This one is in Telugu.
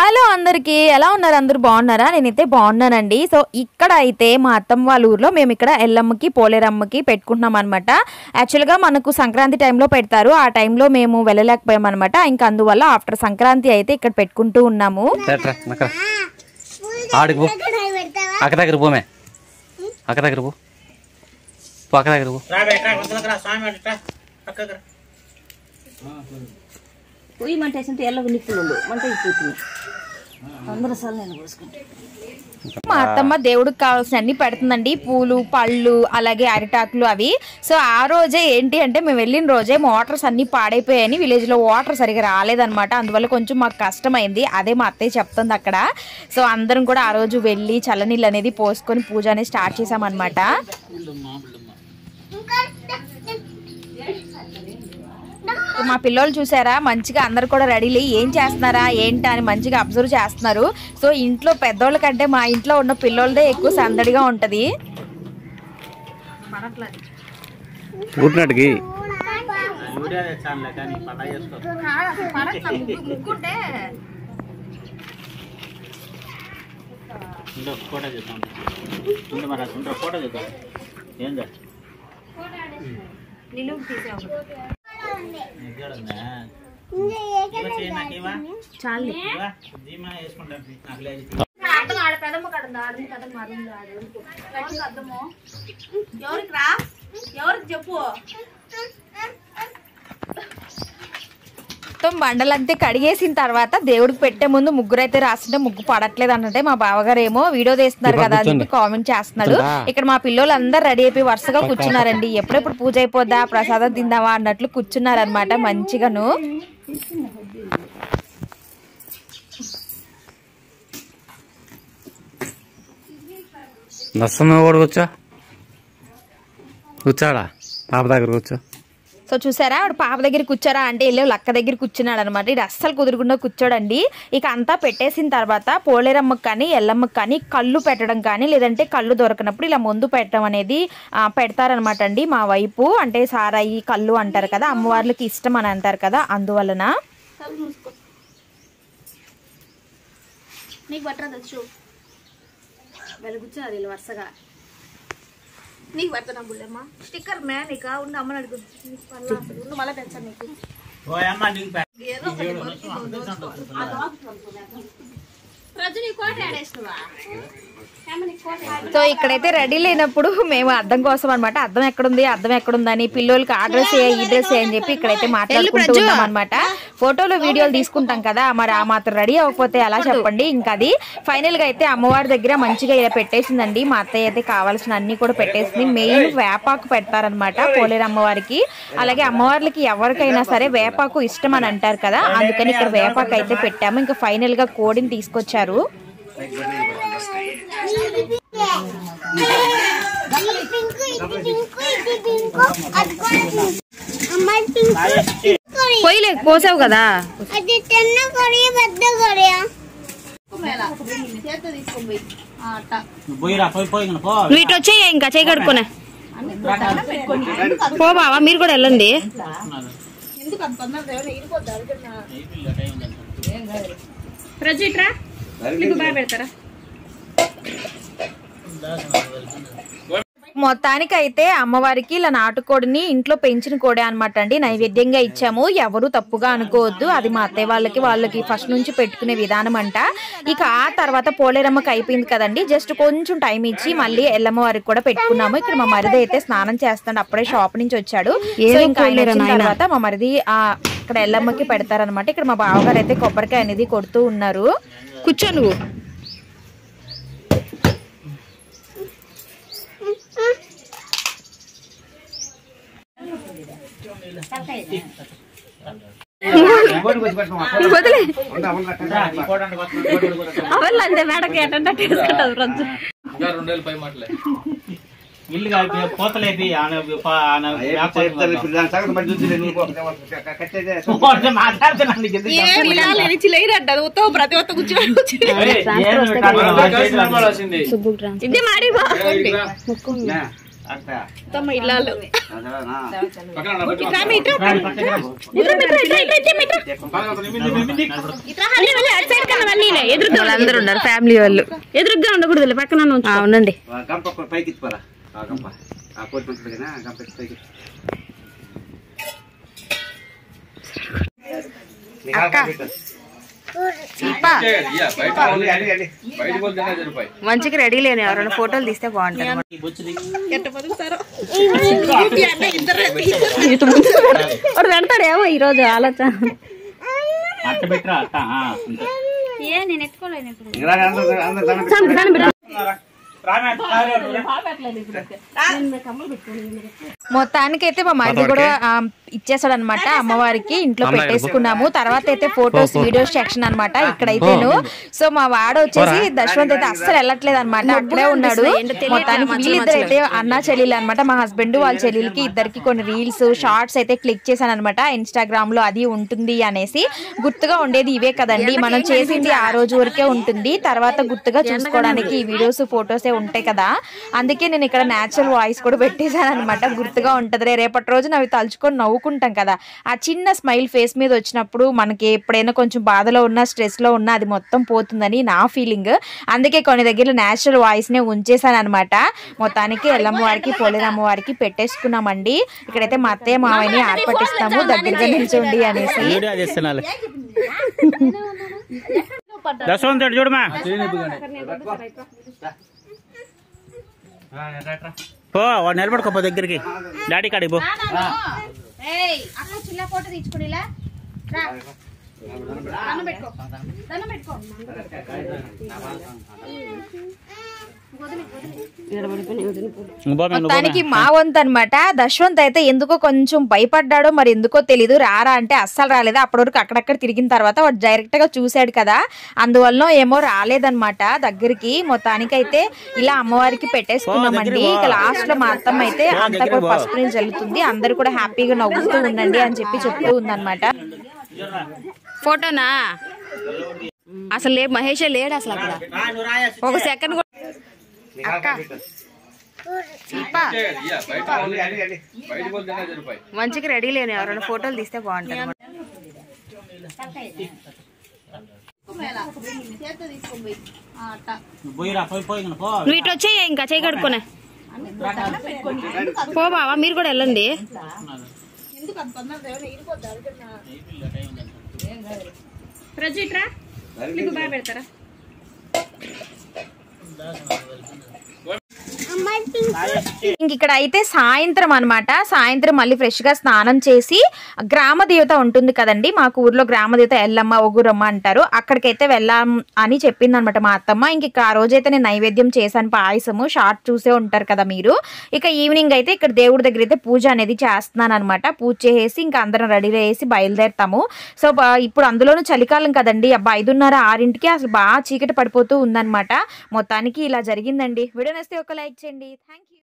హలో అందరికీ ఎలా ఉన్నారు? అందరూ బాగున్నారా? నేనైతే బాగున్నానండి. సో ఇక్కడ అయితే మా అత్తమ్మ వాళ్ళ ఊర్లో మేము ఇక్కడ ఎల్లమ్మకి పోలేరమ్మకి పెట్టుకుంటున్నాం అనమాట. యాక్చువల్గా మనకు సంక్రాంతి టైంలో పెడతారు, ఆ టైంలో మేము వెళ్ళలేకపోయాం అనమాట. ఇంకా అందువల్ల ఆఫ్టర్ సంక్రాంతి అయితే ఇక్కడ పెట్టుకుంటూ ఉన్నాము. అక్క దగ్గర పోమే, అక్క దగ్గర పో, అక్క దగ్గర పో. పొయ్యి మంటేసింటే ఎల్లగ నిప్పులు మంట అయిపోతుంది. అందరూ సార్లు నేను పోసుకుంటాను. మా అత్తమ్మ దేవుడికి కావాల్సిన అన్ని పెడుతుందండి, పూలు పళ్ళు అలాగే అరిటాకులు అవి. సో ఆ రోజే ఏంటి అంటే మేము వెళ్ళిన రోజే మోటార్స్ అన్ని పాడైపోయాయని, విలేజ్ లో వాటర్ సరిగా రాలేదనమాట. అందువల్ల కొంచెం మాకు కష్టమైంది. అదే మా అత్తయ్య చెప్తుంది అక్కడ. సో అందరం కూడా ఆ రోజు వెళ్ళి చల్లనీళ్ళు అనేది పోసుకొని పూజ అనేది స్టార్ట్ చేసామన్నమాట. మా పిల్లలు చూసారా మంచిగా అందరు కూడా రెడీలీ ఏం చేస్తున్నారా ఏంటా అని మంచిగా అబ్జర్వ్ చేస్తున్నారు. సో ఇంట్లో పెద్దోళ్ళ కంటే మా ఇంట్లో ఉన్న పిల్లలదే ఎక్కువ సందడిగా ఉంటది. మొత్తం బండలంతే కడిగేసిన తర్వాత దేవుడికి పెట్టే ముందు ముగ్గురు అయితే రాస్తుంటే ముగ్గు పడట్లేదు అంటే మా బావగారు ఏమో వీడియో తీస్తున్నారు కదా అని చెప్పి కామెంట్ చేస్తున్నాడు. ఇక్కడ మా పిల్లలు అందరు రెడీ అయిపోయి వరుసగా కూర్చున్నారండి. ఎప్పుడెప్పుడు పూజ అయిపోద్దా ప్రసాదం తిందావా అన్నట్లు కూర్చున్నారనమాట మంచిగాను. కూర్చోడా పాప దగ్గర కూర్చో. సో చూసారా ఆవిడ పాప దగ్గర కూర్చోరా అంటే వెళ్ళి లక్క దగ్గర కూర్చున్నాడు అనమాట. ఇది అస్సలు కుదురుకుండా కూర్చోడండి. ఇక అంతా పెట్టేసిన తర్వాత పోలేరమ్మకి కానీ ఎల్లమ్మకి కానీ కళ్ళు పెట్టడం కానీ లేదంటే కళ్ళు దొరకనప్పుడు ఇలా ముందు పెట్టడం అనేది పెడతారనమాట అండి మా వైపు. అంటే సారాయి కళ్ళు అంటారు కదా, అమ్మవార్లకి ఇష్టం అని అంటారు కదా, అందువలన. నీకు పట్టదు కూర్చున్నారు వీళ్ళు వరుసగా. నీకు పడుతున్నా బుల్లెమ్మ స్టిక్కర్ మే నీకు ఉన్న అమ్మని అడుగు మళ్ళీ పెంచాను నీకు. సో ఇక్కడైతే రెడీ లేనప్పుడు మేము అద్దం కోసం అనమాట, అద్దం ఎక్కడుంది అద్దం ఎక్కడుందని పిల్లలకి ఆ డ్రెస్ ఈ డ్రెస్ అని చెప్పి ఇక్కడైతే మాట్లాడుకుంటూ ఉన్నాం అనమాట. ఫోటోలు వీడియోలు తీసుకుంటాం కదా, మరి ఆ మాత్రం రెడీ అవ్వకపోతే ఎలా చెప్పండి. ఇంకా అది ఫైనల్ గా అయితే అమ్మవారి దగ్గర మంచిగా ఇలా పెట్టేసిందండి. మా అత్తయ్య అయితే కావాల్సిన అన్ని కూడా పెట్టేసింది. మెయిన్ వేపాకు పెడతారనమాట పోలేరు అమ్మవారికి. అలాగే అమ్మవార్లకి ఎవరికైనా సరే వేపాకు ఇష్టం అని అంటారు కదా, అందుకని ఇక్కడ వేపాకు అయితే పెట్టాము. ఇంకా ఫైనల్ గా కోడిని తీసుకొచ్చారు. పోయిలే కోసావు కదా, వీటి వచ్చాయి ఇంకా చేయి కడుక్కునే పో బావా, మీరు కూడా వెళ్ళండి. మొత్తానికి అయితే అమ్మవారికి ఇలా నాటుకోడిని ఇంట్లో పెంచిన కోడే అనమాట అండి నైవేద్యంగా ఇచ్చాము. ఎవరు తప్పుగా అనుకోవద్దు, అది మా అత్తయ్య వాళ్ళకి ఫస్ట్ నుంచి పెట్టుకునే విధానం అంట. ఇక ఆ తర్వాత పోలేరమ్మకి అయిపోయింది కదండి, జస్ట్ కొంచెం టైం ఇచ్చి మళ్ళీ ఎల్లమ్మ వారికి కూడా పెట్టుకున్నాము. ఇక్కడ మా మరిది అయితే స్నానం చేస్తాడు, అప్పుడే షాప్ నుంచి వచ్చాడు. తర్వాత మా మరిది ఇక్కడ ఎల్లమ్మకి పెడతారనమాట. ఇక్కడ మా బావగారు అయితే కొబ్బరికాయ అనేది కొడుతూ ఉన్నారు. కూర్చో నువ్వు. అవల్లంటే మేడకి ఎట్టంటే ఇల్లు పోతలేపి ప్రతి ఒక్క కూర్చోండి తమ ఇల్లాలు ఇట్లా ఎదురుగా అందరూ ఉన్నారు ఫ్యామిలీ వాళ్ళు. ఎదురుగా ఉండకూడదు, పక్కన అవునండి. పైకి పోరా గంప ఆ కోటి ఉంటుంది కదా గంప పైకి మంచిగా రెడీ లేని ఎవరైనా ఫోటోలు తీస్తే బాగుంటుంది. పెడతాడేమో ఈ రోజు ఆలోచన. అట్ట పెట్టరా అట్ట నేను ఎత్తుకోలేను ఇప్పుడు. మొత్తానికి అయితే మా మరిది కూడా ఇచ్చేసాడు అనమాట అమ్మవారికి. ఇంట్లో పెట్టేసుకున్నాము. తర్వాత అయితే ఫొటోస్ వీడియోస్ సెక్షన్ అనమాట ఇక్కడైతేను. సో మా వాడు వచ్చేసి దశవంత్ అయితే అస్సలు వెళ్ళట్లేదు అనమాట, అక్కడే ఉన్నాడు. మొత్తానికి వీళ్ళిద్దరు అయితే అన్నా చెల్లెలు అనమాట. మా హస్బెండ్ వాళ్ళ చెల్లెలకి ఇద్దరికి కొన్ని రీల్స్ షార్ట్స్ అయితే క్లిక్ చేశాను అనమాట. ఇన్స్టాగ్రామ్ లో అది ఉంటుంది అనేసి. గుర్తుగా ఉండేది ఇవే కదండి, మనం చేసింది ఆ రోజు వరకే ఉంటుంది. తర్వాత గుర్తుగా చూసుకోవడానికి ఈ వీడియోస్ ఫొటోసే ఉంటాయి కదా, అందుకే నేను ఇక్కడ న్యాచురల్ వాయిస్ కూడా పెట్టేశాను అనమాట. గుర్తుగా ఉంటది, రేపటి రోజున అవి తలుచుకొని నవ్వుకుంటాం కదా. ఆ చిన్న స్మైల్ ఫేస్ మీద వచ్చినప్పుడు మనకి ఎప్పుడైనా కొంచెం బాధలో ఉన్నా స్ట్రెస్ లో ఉన్నా అది మొత్తం పోతుందని నా ఫీలింగ్. అందుకే కొన్ని దగ్గర న్యాచురల్ వాయిస్ నే ఉంచేసాను అనమాట. మొత్తానికి ఎల్లమ్మ వారికి పోలేరమ్మ వారికి పెట్టేసుకున్నామండి. ఇక్కడైతే మా అత్తయ్య మావయ్యని ఆర్పట్టిస్తాము దగ్గరగా నిల్చోండి అనేసి. దశవంతుడు చూడమా పో, వాడు నిలబడుకోపో దగ్గరికి, డాడీ కాడికి పో. చిన్న ఫోటో తీసుకుని మొత్తానికి మా వంతు అనమాట. దశవంత్ అయితే ఎందుకో కొంచెం భయపడ్డాడో మరి ఎందుకో తెలీదు, రారా అంటే అస్సలు రాలేదు. అప్పటి వరకు అక్కడక్కడ తిరిగిన తర్వాత వాడు డైరెక్ట్ గా చూశాడు కదా, అందువల్ల ఏమో రాలేదన్నమాట దగ్గరికి. మొత్తానికి అయితే ఇలా అమ్మవారికి పెట్టేసుకున్నామండి. ఇక లాస్ట్ లో మా అత్తమ్మ అయితే అంతా కూడా పసుపు నీళ్ళు చల్లుతుంది. అందరు కూడా హ్యాపీగా నవ్వుతూ ఉండండి అని చెప్పి చెప్తూ ఉందన్నమాట. ఫోటోనా అసలు లేదు, మహేషే లేడు అసలు అక్కడ. ఒక సెకండ్ మంచిగా రెడీ లేని ఎవరైనా ఫోటోలు తీస్తే బాగుంటుంది. నువ్వు ఇటు వచ్చేయ, ఇంకా చేయి కడుక్కోనే పో బావా, మీరు కూడా వెళ్ళండి. ఇక్కడ అయితే సాయంత్రం అనమాట. సాయంత్రం మళ్ళీ ఫ్రెష్ గా స్నానం చేసి గ్రామ దేవత ఉంటుంది కదండి, మాకు ఊర్లో గ్రామ దేవత ఎల్లమ్మ ఒగురమ్మ అంటారు, అక్కడికైతే వెళ్ళాం అని చెప్పింది అనమాట మా అత్తమ్మ. ఇంక ఆ రోజైతే నేను నైవేద్యం చేశాను, పాయసము. షార్ట్ చూసే ఉంటారు కదా మీరు. ఇక ఈవినింగ్ అయితే ఇక్కడ దేవుడి దగ్గర అయితే పూజ అనేది చేస్తున్నాను అనమాట. పూజ చేసి ఇంకా అందరం రెడీ చేసి బయలుదేరుతాము. సో ఇప్పుడు అందులోనూ చలికాలం కదండి, 5:30, 6కి అసలు బాగా చీకటి పడిపోతూ ఉందన్నమాట. మొత్తానికి ఇలా జరిగిందండి. వీడియో నచ్చితే ఒక లైక్ చేయండి. Thank you.